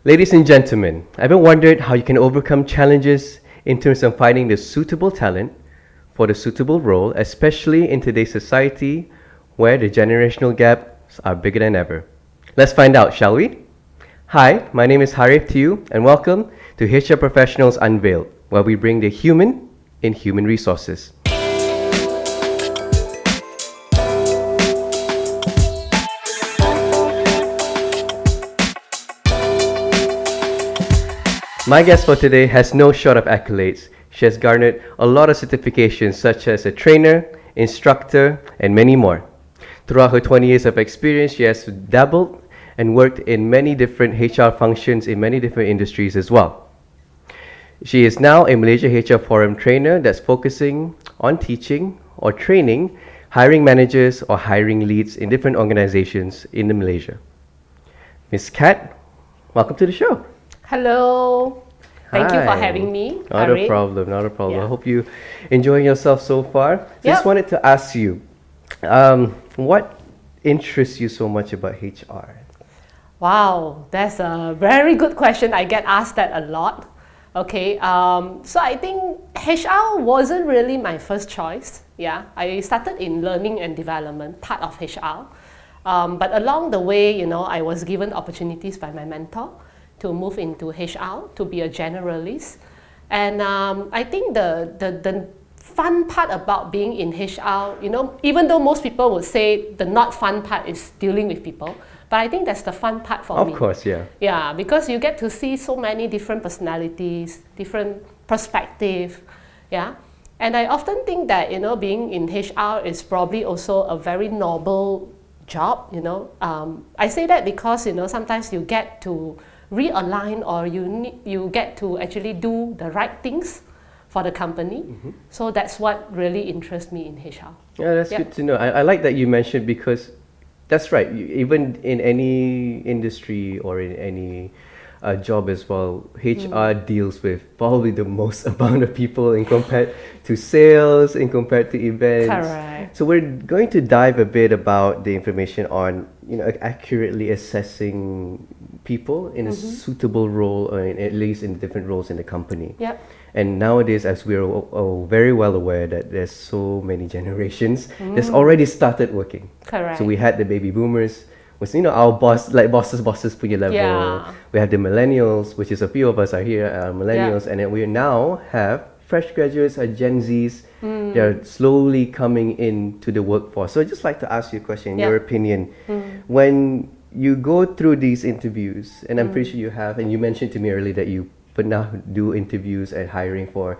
Ladies and gentlemen, ever wondered how you can overcome challenges in terms of finding the suitable talent for the suitable role, especially in today's society where the generational gaps are bigger than ever? Let's find out, shall we? Hi, my name is 𝙎𝙊𝘾𝙄𝘎 and welcome to HR Professionals Unveiled, where we bring the human in human resources. My guest for today has no short of accolades. She has garnered a lot of certifications such as a trainer, instructor, and many more. Throughout her 20 years of experience, she has dabbled and worked in many different HR functions in many different industries as well. She is now a Malaysia HR Forum trainer that's focusing on teaching or training hiring managers or hiring leads in different organizations in Malaysia. Ms. Kat, welcome to the show. Hello. Thank you for having me. Not a problem, not a problem. Yeah. I hope you enjoying yourself so far. Just Yep. wanted to ask you, what interests you so much about HR? Wow, that's a very good question. I get asked that a lot. Okay, so I think HR wasn't really my first choice. Yeah, I started in learning and development, part of HR. But along the way, I was given opportunities by my mentor to move into HR, to be a generalist. And I think the fun part about being in HR, even though most people would say the not fun part is dealing with people, but I think that's the fun part for me. Of course, yeah. Yeah, because you get to see so many different personalities, different perspectives, yeah. And I often think that, being in HR is probably also a very noble job, I say that because, sometimes you get to realign or you get to actually do the right things for the company. Mm-hmm. So that's what really interests me in HR. Yeah, that's good to know. I like that you mentioned because that's right. Even in any industry or in any job as well, HR deals with probably the most amount of people in compared to sales, in compared to events. Correct. So we're going to dive a bit about the information on accurately assessing people in a suitable role, or at least in different roles in the company. Yep. And nowadays, as we're very well aware that there's so many generations that's already started working. Correct. So we had the baby boomers, was our bosses punya level. Yeah. We have the millennials, which is a few of us are here, millennials, and then we now have fresh graduates, Gen Zs. They're slowly coming into the workforce. So I'd just like to ask you a question, your opinion. When you go through these interviews, and I'm pretty sure you have, and you mentioned to me earlier that you now do interviews and hiring for.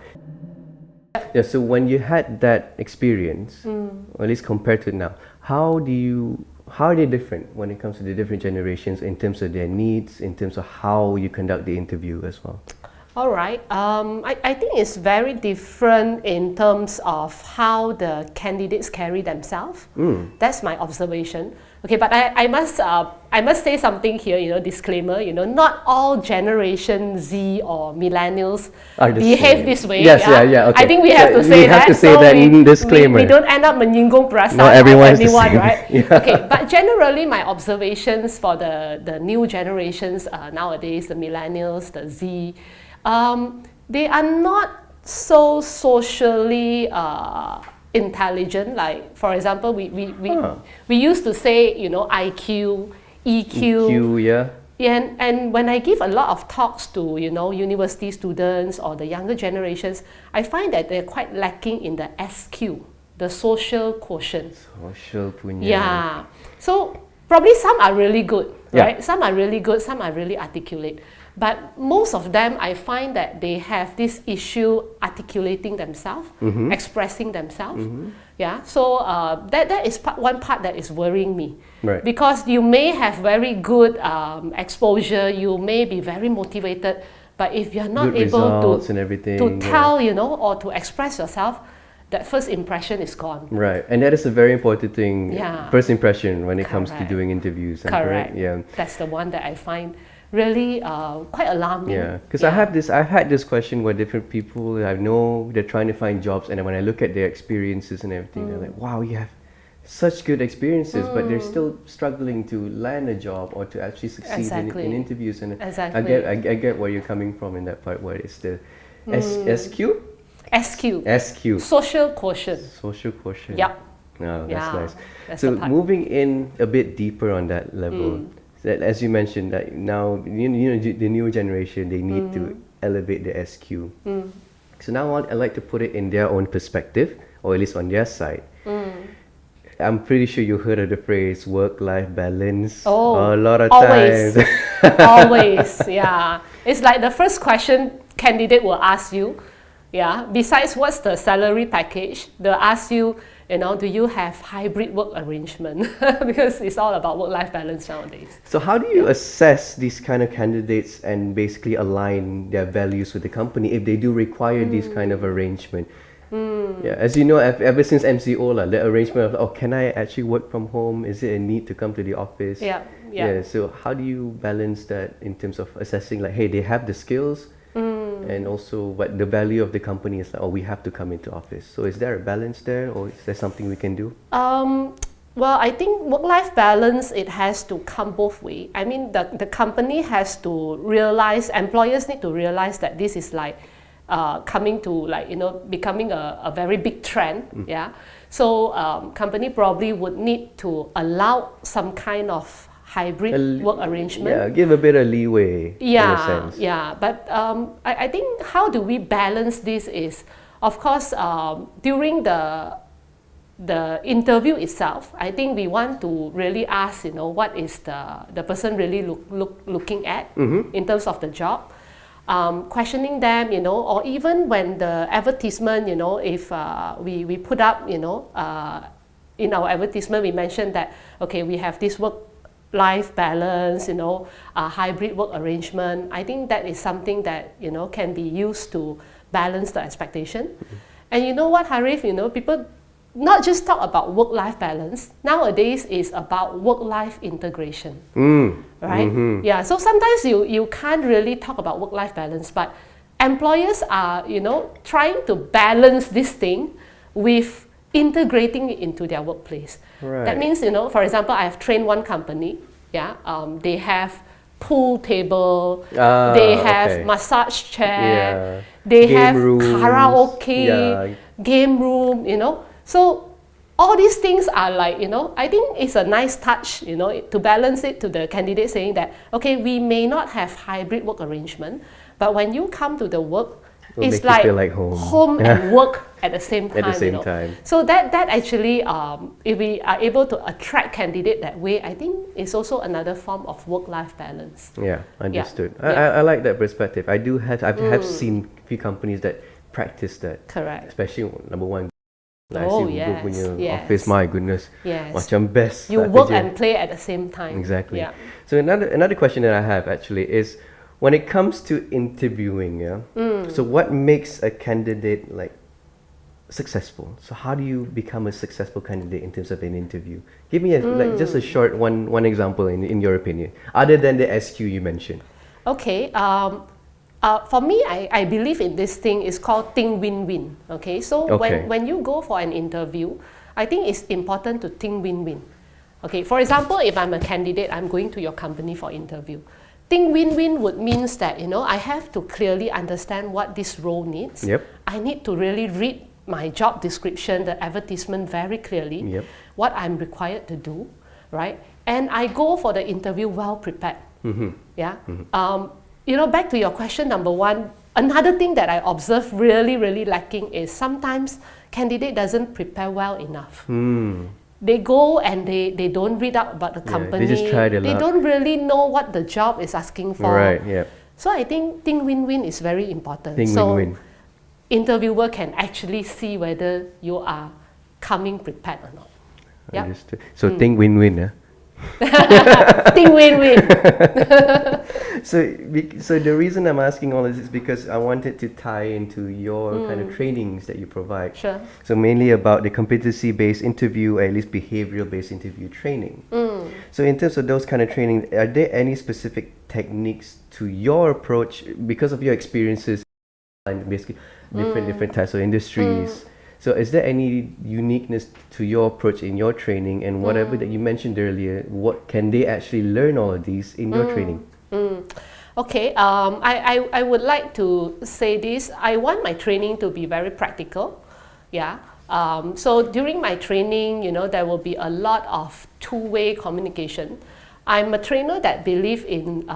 Yeah, so when you had that experience, or at least compared to now, how are they different when it comes to the different generations in terms of their needs, in terms of how you conduct the interview as well? All right. I think it's very different in terms of how the candidates carry themselves. That's my observation. Okay, but I must say something here. Disclaimer. Not all Generation Z or Millennials behave this way. Yes, yeah. Okay. I think we have to say that. Disclaimer. We don't end up menyinggung perasaan Not everyone's the anyone, same. right? Yeah. Okay, but generally my observations for the new generations nowadays, the Millennials, the Z. They are not so socially intelligent. Like, for example, we used to say, IQ, EQ. Yeah. And when I give a lot of talks to, university students or the younger generations, I find that they're quite lacking in the SQ, the social quotient. Social punya. Yeah. So probably some are really good, right? Yeah. Some are really good, some are really articulate. But most of them, I find that they have this issue articulating themselves, expressing themselves. Yeah, so that is one part that is worrying me. Right. Because you may have very good exposure, you may be very motivated, but if you're not good able to tell, or to express yourself, that first impression is gone. Right, and that is a very important thing. Yeah. First impression when it comes to doing interviews. Correct. Yeah. That's the one that I find really quite alarming. Yeah, because I've had this question where different people I know they're trying to find jobs, and then when I look at their experiences and everything, they're like, wow, you have such good experiences, but they're still struggling to land a job or to actually succeed in interviews. And I get where you're coming from in that part, where it's the SQ? SQ. Social quotient. Social quotient. Yep. Oh, that's nice. That's so moving in a bit deeper on that level, that, as you mentioned, that now the newer generation, they need to elevate the SQ. So now I'd like to put it in their own perspective, or at least on their side. I'm pretty sure you heard of the phrase work-life balance a lot of times. Always, yeah. It's like the first question candidate will ask you, besides what's the salary package, they'll ask you, do you have hybrid work arrangement? Because it's all about work-life balance nowadays. So how do you assess these kind of candidates and basically align their values with the company if they do require this kind of arrangement? Yeah, as you know, ever since MCO, the arrangement of, can I actually work from home? Is it a need to come to the office? Yeah. So how do you balance that in terms of assessing, like, hey, they have the skills, and also what the value of the company is, like, we have to come into office. So is there a balance there, or is there something we can do? Well, I think work-life balance, it has to come both ways. I mean, the company has to realize, employers need to realize that this is like coming to becoming a very big trend. So company probably would need to allow some kind of hybrid work arrangement. Yeah, give a bit of leeway in a sense. Yeah, but I think how do we balance this is, of course, during the interview itself, I think we want to really ask, what is the person really looking at in terms of the job. Questioning them, or even when the advertisement, if we put up, in our advertisement, we mentioned that, okay, we have this work-life balance, a hybrid work arrangement. I think that is something that, can be used to balance the expectation. And you know what, Harif, people not just talk about work-life balance. Nowadays, it's about work-life integration, right? Yeah. So sometimes you can't really talk about work-life balance, but employers are, trying to balance this thing with integrating it into their workplace. Right. That means, for example, I have trained one company. They have pool table, they have massage chair, they game have rooms, karaoke, game room, So all these things are like, I think it's a nice touch, to balance it to the candidate, saying that, okay, we may not have hybrid work arrangement, but when you come to the work, it's like home and work at the same time. At the same time. So that actually, if we are able to attract candidate that way, I think it's also another form of work-life balance. Yeah, understood. I like that perspective. I have seen a few companies that practice that. Correct. Especially number one. Yes. Office, my goodness. Yes. Macam best. You work and play at the same time. Exactly. Yeah. So another question that I have actually is, when it comes to interviewing, so what makes a candidate successful? So how do you become a successful candidate in terms of an interview? Give me just a short one example in your opinion, other than the SQ you mentioned. Okay. For me, I believe in this thing. It's called think win-win. Okay, so when you go for an interview, I think it's important to think win-win. Okay, for example, if I'm a candidate, I'm going to your company for interview. Think win-win would means that, I have to clearly understand what this role needs. Yep. I need to really read my job description, the advertisement very clearly, what I'm required to do, right? And I go for the interview well prepared. Back to your question number one, another thing that I observe really lacking is sometimes candidate doesn't prepare well enough. They go and they don't read up about the company. They just try their luck. They don't really know what the job is asking for. Right, yeah. So I think win-win is very important. Win-win. Interviewer can actually see whether you are coming prepared or not. Yep. Understood. So think win-win, Think win-win. So the reason I'm asking all this is because I wanted to tie into your kind of trainings that you provide. Sure. So mainly about the competency-based interview, or at least behavioral-based interview training. So in terms of those kind of training, are there any specific techniques to your approach because of your experiences and basically different types of industries? So is there any uniqueness to your approach in your training, and whatever that you mentioned earlier, what can they actually learn all of these in your training? Okay, I would like to say this. I want my training to be very practical. Yeah. So during my training, you know, there will be a lot of two-way communication. I'm a trainer that believes in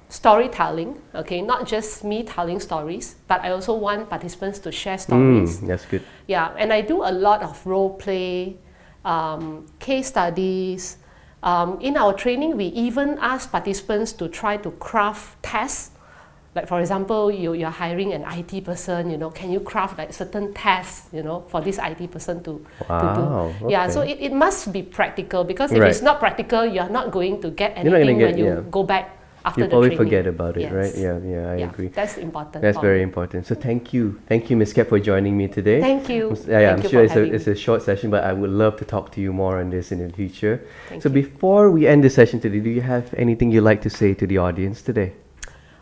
storytelling, okay, not just me telling stories, but I also want participants to share stories. That's good. Yeah, and I do a lot of role play, case studies. In our training, we even ask participants to try to craft tests. Like for example, you're hiring an IT person, you know, can you craft like certain tests, you know, for this IT person to do? Okay. Yeah, so it must be practical, because if it's not practical, you're not going to get anything when you go back after the training. You probably forget about it, right? Yeah, I agree. That's important. That's very important. So thank you, Ms. Kat, for joining me today. Thank you. I'm sure it's a short session, but I would love to talk to you more on this in the future. So before we end the session today, do you have anything you'd like to say to the audience today?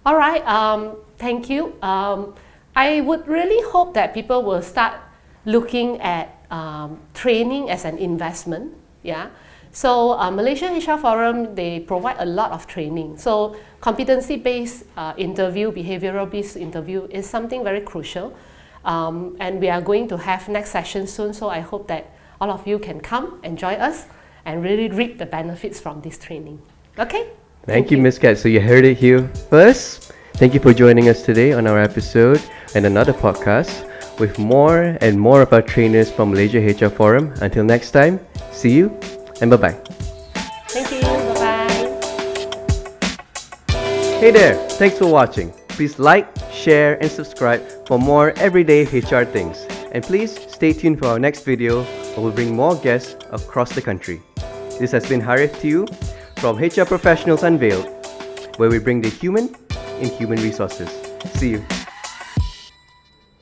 All right, thank you. I would really hope that people will start looking at training as an investment. Yeah. So Malaysia HR Forum, they provide a lot of training. So competency-based interview, behavioral-based interview is something very crucial. And we are going to have next session soon. So I hope that all of you can come and join us and really reap the benefits from this training. Okay? Thank you, Ms. Kat. So you heard it here first. Thank you for joining us today on our episode and another podcast with more and more of our trainers from Malaysia HR Forum. Until next time, see you and bye-bye. Thank you. Bye-bye. Hey there. Thanks for watching. Please like, share and subscribe for more everyday HR things. And please stay tuned for our next video where we'll bring more guests across the country. This has been Harith to you from HR Professionals Unveiled, where we bring the human in human resources. See you.